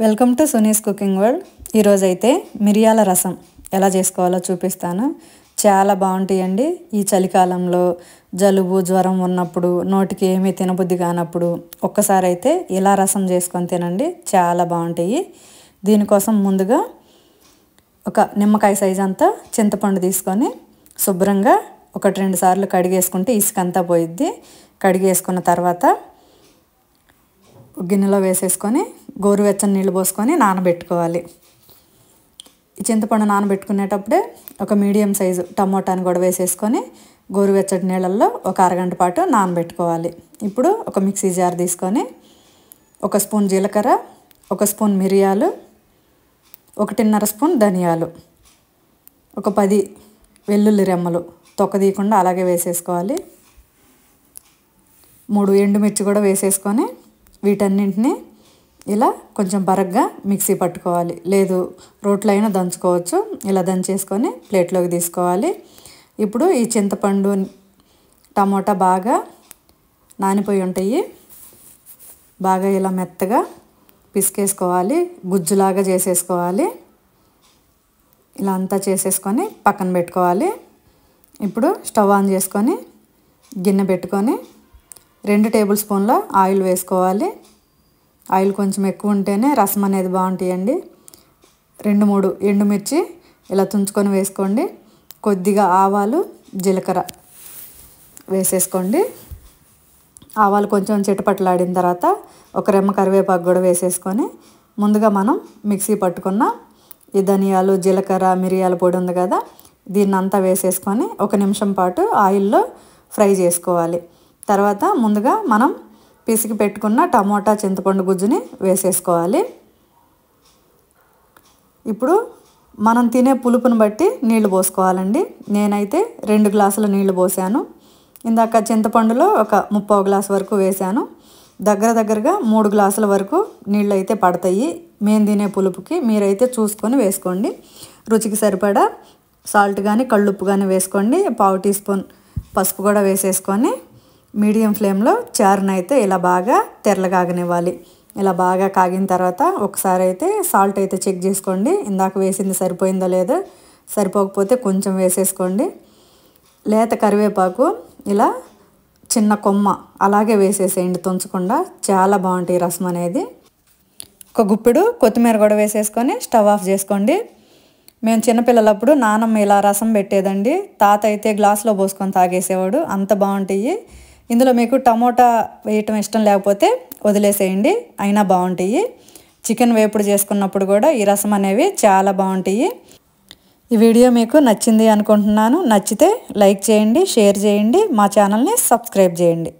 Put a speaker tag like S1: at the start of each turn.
S1: Welcome to Suni's cooking world. ఈరోజు అయితే మిరియాల రసం ఎలా చేసుకోవాలో చూపిస్తాను. చాలా బాగుంటాయండి. ఈ చలికాలంలో జలుబు జ్వరం ఉన్నప్పుడు నోటికి ఏమీ తినబుద్ధి కానప్పుడు ఒక్కసారి అయితే ఇలా రసం చేసుకొని తినండి, చాలా బాగుంటాయి. దీనికోసం ముందుగా ఒక నిమ్మకాయ సైజ్ అంతా చింతపండు తీసుకొని శుభ్రంగా 1-2 సార్లు కడిగేసుకుంటే ఇసుకంతా పోయిద్ది. కడిగేసుకున్న తర్వాత గిన్నెలో వేసేసుకొని గోరువెచ్చని నీళ్ళు పోసుకొని నానబెట్టుకోవాలి. ఈ చింతపండు నానబెట్టుకునేటప్పుడే ఒక మీడియం సైజు టమోటాని కూడా వేసేసుకొని గోరువెచ్చటి నీళ్ళల్లో ఒక అరగంట పాటు నానబెట్టుకోవాలి. ఇప్పుడు ఒక మిక్సీ జార్ తీసుకొని 1 స్పూన్ జీలకర్ర, 1 స్పూన్ మిరియాలు, 1.5 స్పూన్ ధనియాలు, ఒక 10 వెల్లుల్లి రెమ్మలు తొక్క తీయకుండా అలాగే వేసేసుకోవాలి. 3 ఎండుమిర్చి కూడా వేసేసుకొని వీటన్నింటినీ ఇలా కొంచెం బరగ్గా మిక్సీ పట్టుకోవాలి. లేదు రోట్లో అయినా దంచుకోవచ్చు. ఇలా దంచేసుకొని ప్లేట్లోకి తీసుకోవాలి. ఇప్పుడు ఈ చింతపండు టమోటా బాగా నానిపోయి ఉంటాయి. బాగా ఇలా మెత్తగా పిసికేసుకోవాలి, గుజ్జులాగా చేసేసుకోవాలి. ఇలా అంతా చేసేసుకొని పక్కన పెట్టుకోవాలి. ఇప్పుడు స్టవ్ ఆన్ చేసుకొని గిన్నె పెట్టుకొని 2 టేబుల్ స్పూన్ల ఆయిల్ వేసుకోవాలి. ఆయిల్ కొంచెం ఎక్కువ ఉంటేనే రసం అనేది బాగుంటాయండి. 2-3 ఎండుమిర్చి ఇలా తుంచుకొని వేసుకోండి. కొద్దిగా ఆవాలు, జీలకర్ర వేసేసుకోండి. ఆవాలు కొంచెం చిటపటలాడిన తర్వాత ఒక రెమ్మ కరివేపాకు కూడా వేసేసుకొని ముందుగా మనం మిక్సీ పట్టుకున్న ఈ ధనియాలు, జీలకర్ర, మిరియాల పొడి ఉంది కదా, దీన్ని అంతా వేసేసుకొని 1 నిమిషం పాటు ఆయిల్లో ఫ్రై చేసుకోవాలి. తర్వాత ముందుగా మనం పిసికి పెట్టుకున్న టమోటా చింతపండు గుజ్జుని వేసేసుకోవాలి. ఇప్పుడు మనం తినే పులుపుని బట్టి నీళ్లు పోసుకోవాలండి. నేనైతే 2 గ్లాసుల నీళ్లు పోసాను. ఇందాక చింతపండులో ఒక 3/4 గ్లాసు వరకు వేసాను. దగ్గరగా 3 గ్లాసుల వరకు నీళ్ళు అయితే పడతాయి మేము తినే పులుపుకి. మీరైతే చూసుకొని వేసుకోండి. రుచికి సరిపడా సాల్ట్ కానీ కళ్ళుప్పు కానీ వేసుకోండి. 1/2 టీ స్పూన్ పసుపు కూడా వేసేసుకొని మీడియం ఫ్లేమ్లో చారుని అయితే ఇలా బాగా తెరలగాగనివ్వాలి. ఇలా బాగా కాగిన తర్వాత ఒకసారి అయితే సాల్ట్ అయితే చెక్ చేసుకోండి. ఇందాక వేసింది సరిపోయిందో లేదో, సరిపోకపోతే కొంచెం వేసేసుకోండి. లేత కరివేపాకు ఇలా చిన్న కొమ్మ అలాగే వేసేసేయండి తుంచకుండా, చాలా బాగుంటాయి రసం అనేది. ఒక గుప్పెడు కొత్తిమీర కూడా వేసేసుకొని స్టవ్ ఆఫ్ చేసుకోండి. మేము చిన్నపిల్లలప్పుడు నానమ్మ ఇలా రసం పెట్టేదండి. తాత అయితే గ్లాసులో పోసుకొని తాగేసేవాడు. అంత బాగుంటాయి. ఇందులో మీకు టమోటా వేయటం ఇష్టం లేకపోతే వదిలేసేయండి, అయినా బాగుంటాయి. చికెన్ వేపుడు చేసుకున్నప్పుడు కూడా ఈ రసం అనేవి చాలా బాగుంటాయి. ఈ వీడియో మీకు నచ్చింది అనుకుంటున్నాను. నచ్చితే లైక్ చేయండి, షేర్ చేయండి, మా ఛానల్ని సబ్స్క్రైబ్ చేయండి.